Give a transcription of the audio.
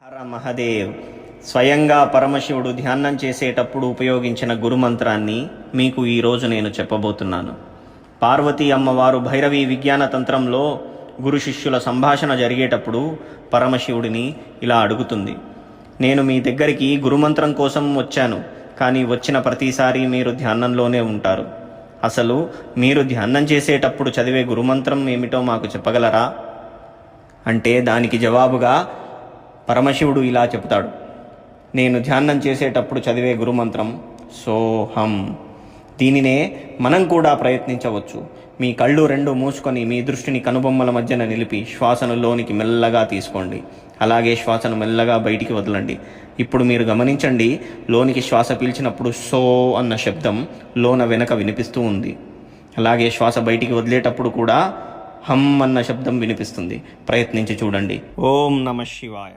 హర మహదేవ్. స్వయంగా పరమశివుడు ధ్యానం చేసేటప్పుడు ఉపయోగించిన గురుమంత్రాన్ని మీకు ఈరోజు నేను చెప్పబోతున్నాను. పార్వతీ అమ్మవారు భైరవి విజ్ఞాన తంత్రంలో గురు శిష్యుల సంభాషణ జరిగేటప్పుడు పరమశివుడిని ఇలా అడుగుతుంది, నేను మీ దగ్గరికి గురుమంత్రం కోసం వచ్చాను, కానీ వచ్చిన ప్రతిసారి మీరు ధ్యానంలోనే ఉంటారు. అసలు మీరు ధ్యానం చేసేటప్పుడు చదివే గురుమంత్రం ఏమిటో మాకు చెప్పగలరా అంటే దానికి జవాబుగా పరమశివుడు ఇలా చెప్తాడు, నేను ధ్యానం చేసేటప్పుడు చదివే గురుమంత్రం సోహం. దీనినే మనం కూడా ప్రయత్నించవచ్చు. మీ కళ్ళు రెండు మూసుకొని మీ దృష్టిని కనుబొమ్మల మధ్యన నిలిపి శ్వాసను లోనికి మెల్లగా తీసుకోండి. అలాగే శ్వాసను మెల్లగా బయటికి వదలండి. ఇప్పుడు మీరు గమనించండి, లోనికి శ్వాస పీల్చినప్పుడు సో అన్న శబ్దం లోన వెనక వినిపిస్తూ ఉంది. అలాగే శ్వాస బయటికి వదిలేటప్పుడు కూడా హమ్ అన్న శబ్దం వినిపిస్తుంది. ప్రయత్నించి చూడండి. ఓం నమః శివాయ.